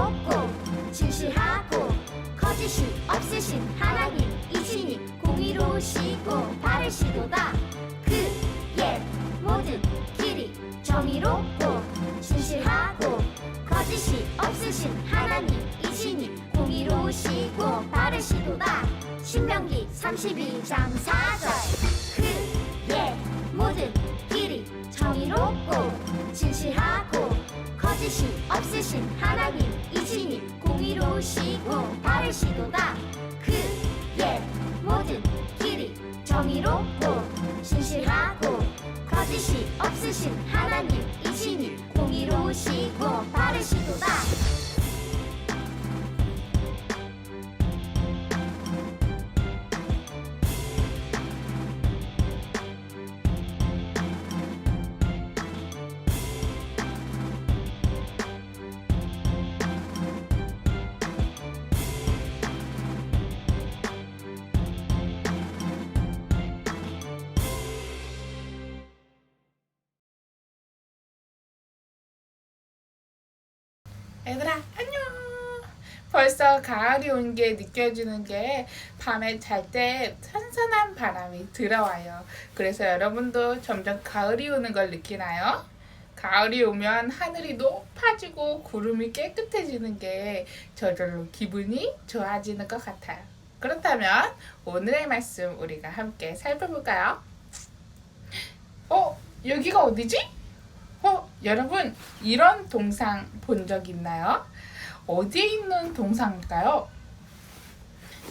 정의롭고 진실하고 거짓이 없으신 하나님이시니 공의로우시고 바르시도다. 그의 모든 길이 정의롭고 진실하고 거짓이 없으신 하나님이시니 공의로우시고 바르시도다. 신명기 32장 4절. 그의 모든 길이 정의롭고 진실하고 거짓이 없으신 하나님이시니 공의로우시고 바르시도다. 그의 모든 길이 정의롭고 진실하고 거짓이 없으신 하나님이시니 공의로우시고 바르시도다. 얘들아 안녕. 벌써 가을이 온 게 느껴지는 게 밤에 잘 때 선선한 바람이 들어와요. 그래서 여러분도 점점 가을이 오는 걸 느끼나요? 가을이 오면 하늘이 높아지고 구름이 깨끗해지는 게 저절로 기분이 좋아지는 것 같아요. 그렇다면 오늘의 말씀 우리가 함께 살펴볼까요? 여기가 어디지? 여러분 이런 동상 본 적 있나요? 어디에 있는 동상일까요?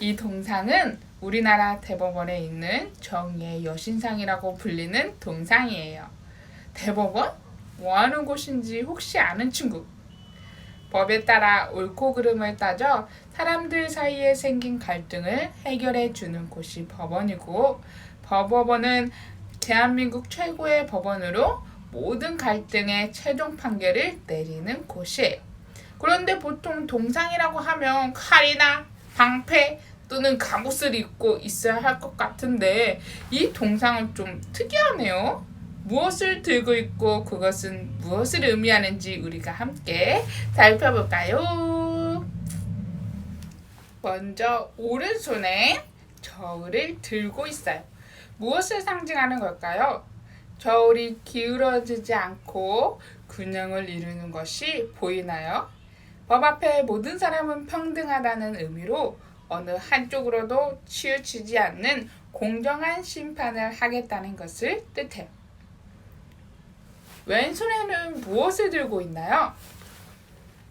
이 동상은 우리나라 대법원에 있는 정의의 여신상이라고 불리는 동상이에요. 대법원? 뭐 하는 곳인지 혹시 아는 친구? 법에 따라 옳고 그름을 따져 사람들 사이에 생긴 갈등을 해결해 주는 곳이 법원이고, 법원은 대한민국 최고의 법원으로 모든 갈등의 최종 판결을 내리는 곳이에요. 그런데 보통 동상이라고 하면 칼이나 방패 또는 갑옷을 입고 있어야 할 것 같은데 이 동상은 좀 특이하네요. 무엇을 들고 있고 그것은 무엇을 의미하는지 우리가 함께 살펴볼까요? 먼저 오른손에 저울을 들고 있어요. 무엇을 상징하는 걸까요? 저울이 기울어지지 않고 균형을 이루는 것이 보이나요? 법 앞에 모든 사람은 평등하다는 의미로 어느 한쪽으로도 치우치지 않는 공정한 심판을 하겠다는 것을 뜻해요. 왼손에는 무엇을 들고 있나요?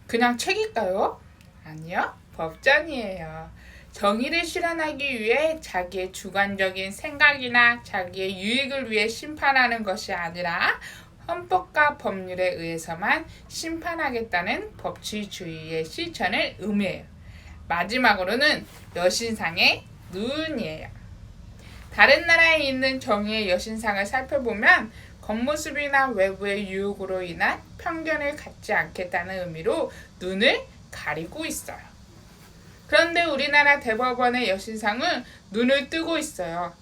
그냥 책일까요? 아니요, 법전이에요. 정의를 실현하기 위해 자기의 주관적인 생각이나 자기의 유익을 위해 심판하는 것이 아니라 헌법과 법률에 의해서만 심판하겠다는 법치주의의 실천을 의미해요. 마지막으로는 여신상의 눈이에요. 다른 나라에 있는 정의의 여신상을 살펴보면 겉모습이나 외부의 유혹으로 인한 편견을 갖지 않겠다는 의미로 눈을 가리고 있어요. 그런데 우리나라 대법원의 여신상은 눈을 뜨고 있어요.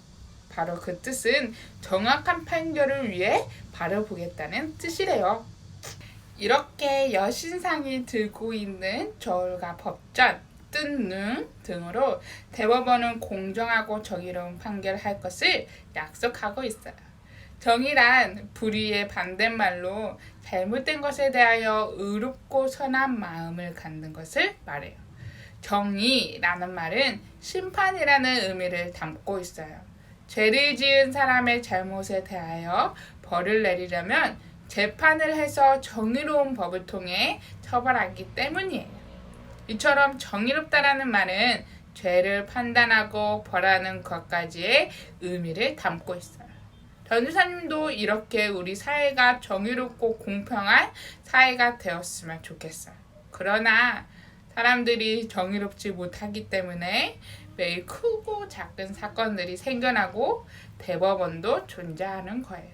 바로 그 뜻은 정확한 판결을 위해 바라보겠다는 뜻이래요. 이렇게 여신상이 들고 있는 저울과 법전, 뜬 눈 등으로 대법원은 공정하고 정의로운 판결을 할 것을 약속하고 있어요. 정의란 불의의 반대말로 잘못된 것에 대하여 의롭고 선한 마음을 갖는 것을 말해요. 정의라는 말은 심판이라는 의미를 담고 있어요. 죄를 지은 사람의 잘못에 대하여 벌을 내리려면 재판을 해서 정의로운 법을 통해 처벌하기 때문이에요. 이처럼 정의롭다라는 말은 죄를 판단하고 벌하는 것까지의 의미를 담고 있어요. 전도사님도 이렇게 우리 사회가 정의롭고 공평한 사회가 되었으면 좋겠어요. 그러나 사람들이 정의롭지 못하기 때문에 매일 크고 작은 사건들이 생겨나고 대법원도 존재하는 거예요.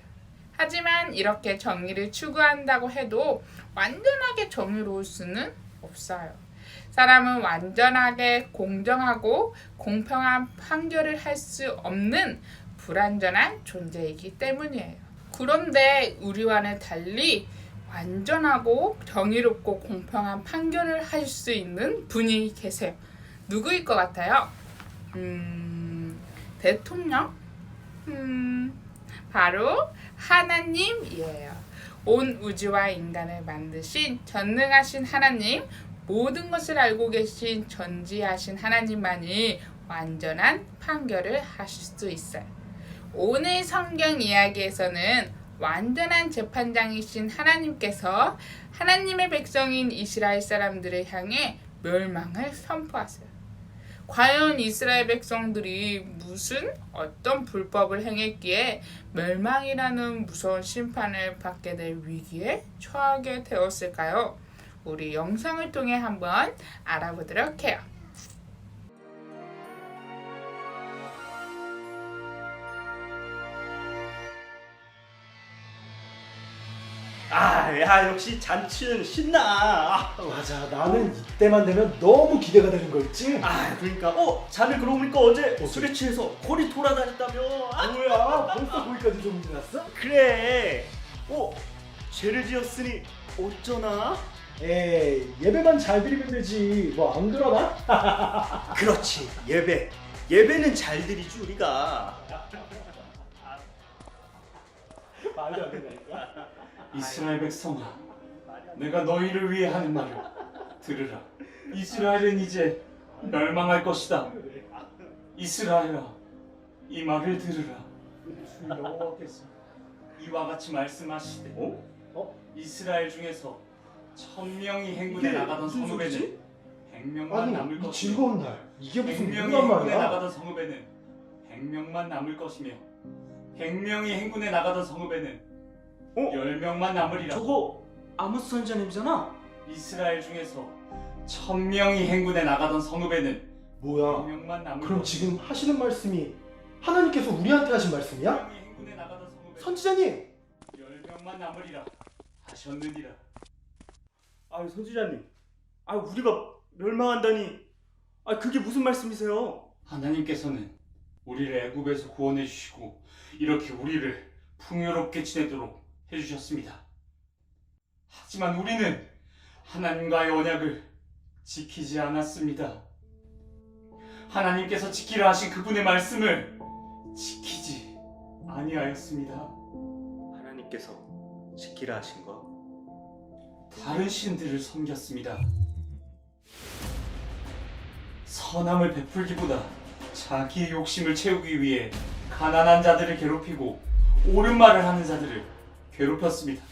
하지만 이렇게 정의를 추구한다고 해도 완전하게 정의로울 수는 없어요. 사람은 완전하게 공정하고 공평한 판결을 할 수 없는 불완전한 존재이기 때문이에요. 그런데 우리와는 달리 완전하고 정의롭고 공평한 판결을 하실 수 있는 분이 계세요. 누구일 것 같아요? 대통령? 바로 하나님이에요. 온 우주와 인간을 만드신 전능하신 하나님, 모든 것을 알고 계신 전지하신 하나님만이 완전한 판결을 하실 수 있어요. 오늘 성경 이야기에서는 완전한 재판장이신 하나님께서 하나님의 백성인 이스라엘 사람들을 향해 멸망을 선포하세요. 과연 이스라엘 백성들이 어떤 불법을 행했기에 멸망이라는 무서운 심판을 받게 될 위기에 처하게 되었을까요? 우리 영상을 통해 한번 알아보도록 해요. 야, 역시 잔치는 신나. 맞아, 나는 이때만 되면 너무 기대가 되는 거 있지? 그러니까 자네 그러고 보니까 어제 술에 취해서 거리 돌아다녔다며. 뭐야, 벌써 거기까지 좀 지났어? 그래. 죄를 지었으니 어쩌나? 에이, 예배만 잘 드리면 되지. 뭐 안 그러나? 그렇지, 예배는 잘 드리지 우리가. 말도 안 된다니까. 이스라엘 백성아, 내가 너희를 위해 하는 말을 들으라. 이스라엘은 이제 멸망할 것이다. 이스라엘아, 이 말을 들으라. 주 여호와께서 이와 같이 말씀하시되 이스라엘 중에서 1000명이 행군에 이게 나가던 무슨 성읍에는 소리지? 100명만 아니, 남을 이 것이며 즐거운 날 이게 무슨 100명이 무난 행군에 말이야? 나가던 성읍에는 100명만 남을 것이며 100명이 행군에 나가던 성읍에는 10명만 남으리라. 저거 아모스 선지자님이잖아. 이스라엘 중에서 1000명이 행군에 나가던 성읍에는 뭐야, 100명만 남을 그럼 지금 하시는 말씀이 하나님께서 우리한테 하신 말씀이야? 10명이 행군에 나가던 성읍에는 선지자님! 10명만 남으리라 하셨느니라. 선지자님, 우리가 멸망한다니. 그게 무슨 말씀이세요? 하나님께서는 우리를 애굽에서 구원해 주시고 이렇게 우리를 풍요롭게 지내도록 해주셨습니다. 하지만 우리는 하나님과의 언약을 지키지 않았습니다. 하나님께서 지키라 하신 그분의 말씀을 지키지 아니하였습니다. 하나님께서 지키라 하신 거. 다른 신들을 섬겼습니다. 선함을 베풀기보다 자기의 욕심을 채우기 위해 가난한 자들을 괴롭히고 옳은 말을 하는 자들을 괴롭혔습니다.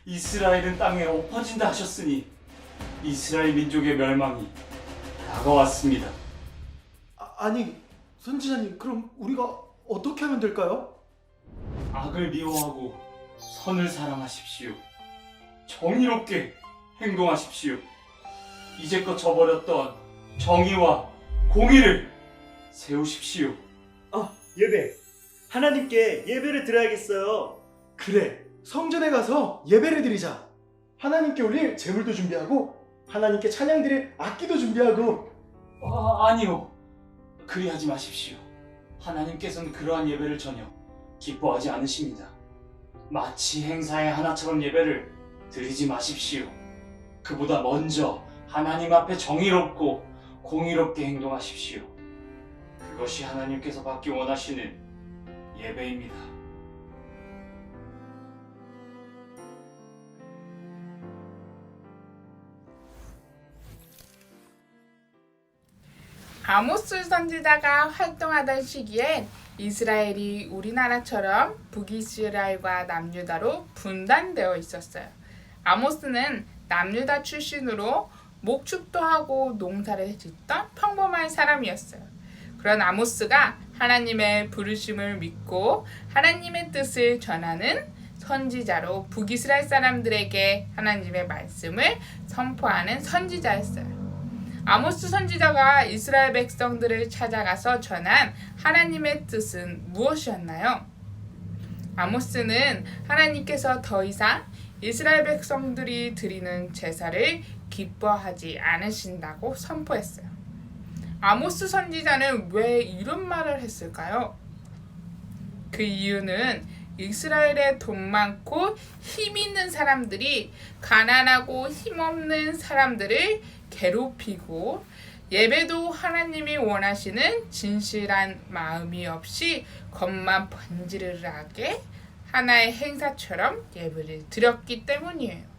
이스라엘은 땅에 엎어진다 하셨으니 이스라엘 민족의 멸망이 다가왔습니다. 아니, 선지자님, 그럼 우리가 어떻게 하면 될까요? 악을 미워하고 선을 사랑하십시오. 정의롭게 행동하십시오. 이제껏 저버렸던 정의와 공의를 세우십시오. 예배. 하나님께 예배를 드려야겠어요. 그래, 성전에 가서 예배를 드리자. 하나님께 올릴 제물도 준비하고 하나님께 찬양 드릴 악기도 준비하고. 아니요. 그리하지 마십시오. 하나님께서는 그러한 예배를 전혀 기뻐하지 않으십니다. 마치 행사의 하나처럼 예배를 드리지 마십시오. 그보다 먼저 하나님 앞에 정의롭고 공의롭게 행동하십시오. 그것이 하나님께서 받기 원하시는 예배입니다. 아모스 선지자가 활동하던 시기에 이스라엘이 우리나라처럼 북이스라엘과 남유다로 분단되어 있었어요. 아모스는 남유다 출신으로 목축도 하고 농사를 짓던 평범한 사람이었어요. 그런 아모스가 하나님의 부르심을 믿고 하나님의 뜻을 전하는 선지자로 북이스라엘 사람들에게 하나님의 말씀을 선포하는 선지자였어요. 아모스 선지자가 이스라엘 백성들을 찾아가서 전한 하나님의 뜻은 무엇이었나요? 아모스는 하나님께서 더 이상 이스라엘 백성들이 드리는 제사를 기뻐하지 않으신다고 선포했어요. 아모스 선지자는 왜 이런 말을 했을까요? 그 이유는 이스라엘에 돈 많고 힘 있는 사람들이 가난하고 힘없는 사람들을 괴롭히고 예배도 하나님이 원하시는 진실한 마음이 없이 겉만 번지르르하게 하나의 행사처럼 예배를 드렸기 때문이에요.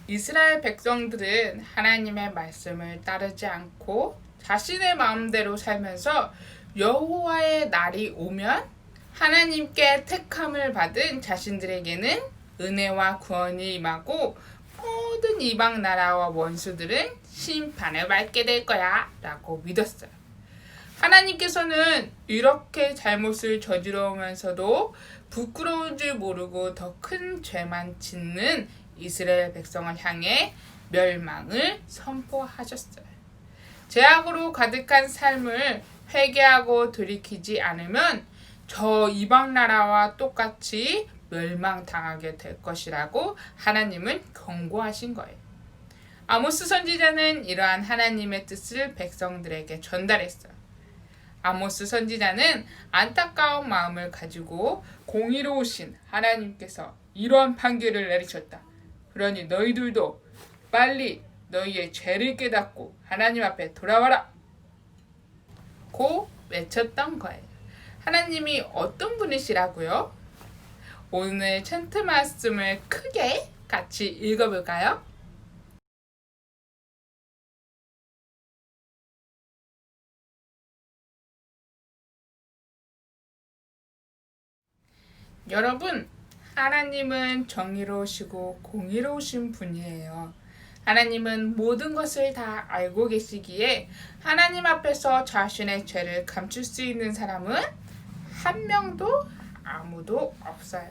이스라엘 백성들은 하나님의 말씀을 따르지 않고 자신의 마음대로 살면서 여호와의 날이 오면 하나님께 택함을 받은 자신들에게는 은혜와 구원이 임하고 모든 이방 나라와 원수들은 심판을 받게 될 거야 라고 믿었어요. 하나님께서는 이렇게 잘못을 저지르면서도 부끄러운 줄 모르고 더 큰 죄만 짓는 이스라엘 백성을 향해 멸망을 선포하셨어요. 죄악으로 가득한 삶을 회개하고 돌이키지 않으면 저 이방 나라와 똑같이 멸망당하게 될 것이라고 하나님은 경고하신 거예요. 아모스 선지자는 이러한 하나님의 뜻을 백성들에게 전달했어요. 아모스 선지자는 안타까운 마음을 가지고 공의로우신 하나님께서 이러한 판결을 내리셨다. 그러니 너희들도 빨리 너희의 죄를 깨닫고 하나님 앞에 돌아와라. 고 외쳤던 거예요. 하나님이 어떤 분이시라고요? 오늘 챈트 말씀을 크게 같이 읽어볼까요? 여러분, 하나님은 정의로우시고 공의로우신 분이에요. 하나님은 모든 것을 다 알고 계시기에 하나님 앞에서 자신의 죄를 감출 수 있는 사람은 한 명도 아무도 없어요.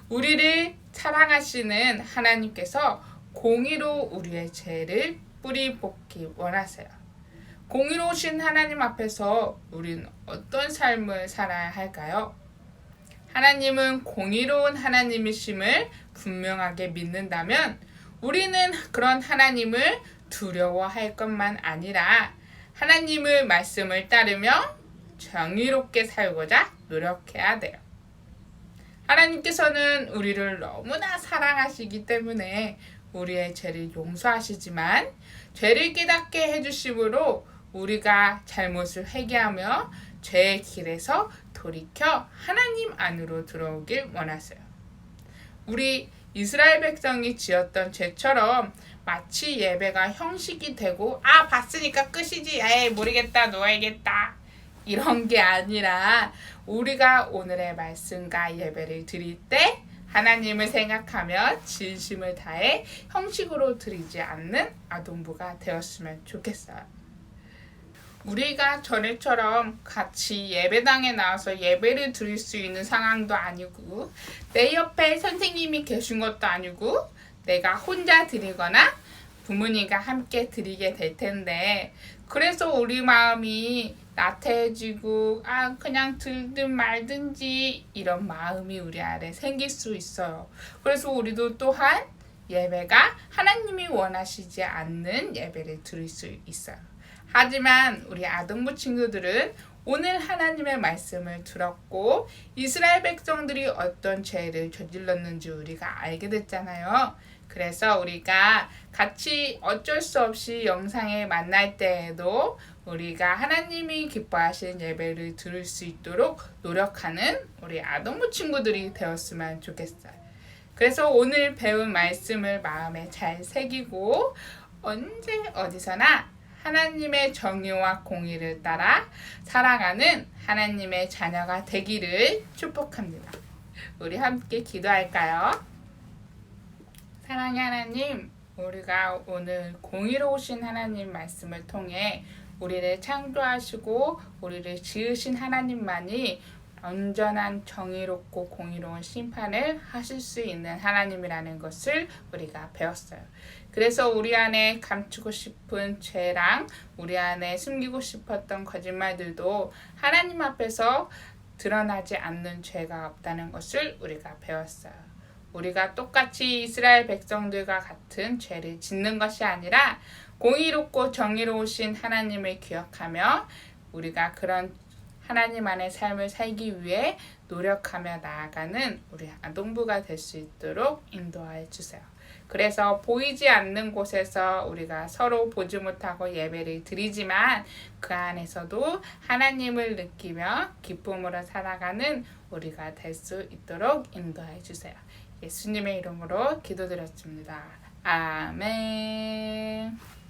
우리를 사랑하시는 하나님께서 공의로 우리의 죄를 뿌리 뽑기 원하세요. 공의로우신 하나님 앞에서 우리는 어떤 삶을 살아야 할까요? 하나님은 공의로운 하나님이심을 분명하게 믿는다면 우리는 그런 하나님을 두려워할 것만 아니라 하나님의 말씀을 따르며 정의롭게 살고자 노력해야 돼요. 하나님께서는 우리를 너무나 사랑하시기 때문에 우리의 죄를 용서하시지만 죄를 깨닫게 해주심으로 우리가 잘못을 회개하며 죄의 길에서 돌이켜 하나님 안으로 들어오길 원하세요. 우리 이스라엘 백성이 지었던 죄처럼 마치 예배가 형식이 되고 봤으니까 끝이지 에이 모르겠다 놓아야겠다 이런 게 아니라 우리가 오늘의 말씀과 예배를 드릴 때 하나님을 생각하며 진심을 다해 형식으로 드리지 않는 아동부가 되었으면 좋겠어요. 우리가 전에처럼 같이 예배당에 나와서 예배를 드릴 수 있는 상황도 아니고 내 옆에 선생님이 계신 것도 아니고 내가 혼자 드리거나 부모님과 함께 드리게 될 텐데 그래서 우리 마음이 나태해지고 그냥 들든 말든지 이런 마음이 우리 안에 생길 수 있어요. 그래서 우리도 또한 예배가 하나님이 원하시지 않는 예배를 드릴 수 있어요. 하지만 우리 아동부 친구들은 오늘 하나님의 말씀을 들었고 이스라엘 백성들이 어떤 죄를 저질렀는지 우리가 알게 됐잖아요. 그래서 우리가 같이 어쩔 수 없이 영상에 만날 때에도 우리가 하나님이 기뻐하시는 예배를 들을 수 있도록 노력하는 우리 아동부 친구들이 되었으면 좋겠어요. 그래서 오늘 배운 말씀을 마음에 잘 새기고 언제 어디서나 하나님의 정의와 공의를 따라 살아가는 하나님의 자녀가 되기를 축복합니다. 우리 함께 기도할까요? 사랑의 하나님, 우리가 오늘 공의로우신 하나님 말씀을 통해 우리를 창조하시고 우리를 지으신 하나님만이 온전한 정의롭고 공의로운 심판을 하실 수 있는 하나님이라는 것을 우리가 배웠어요. 그래서 우리 안에 감추고 싶은 죄랑 우리 안에 숨기고 싶었던 거짓말들도 하나님 앞에서 드러나지 않는 죄가 없다는 것을 우리가 배웠어요. 우리가 똑같이 이스라엘 백성들과 같은 죄를 짓는 것이 아니라 공의롭고 정의로우신 하나님을 기억하며 우리가 그런 하나님 안의 삶을 살기 위해 노력하며 나아가는 우리 아동부가 될 수 있도록 인도하여 주세요. 그래서 보이지 않는 곳에서 우리가 서로 보지 못하고 예배를 드리지만 그 안에서도 하나님을 느끼며 기쁨으로 살아가는 우리가 될 수 있도록 인도하여 주세요. 예수님의 이름으로 기도드렸습니다. 아멘.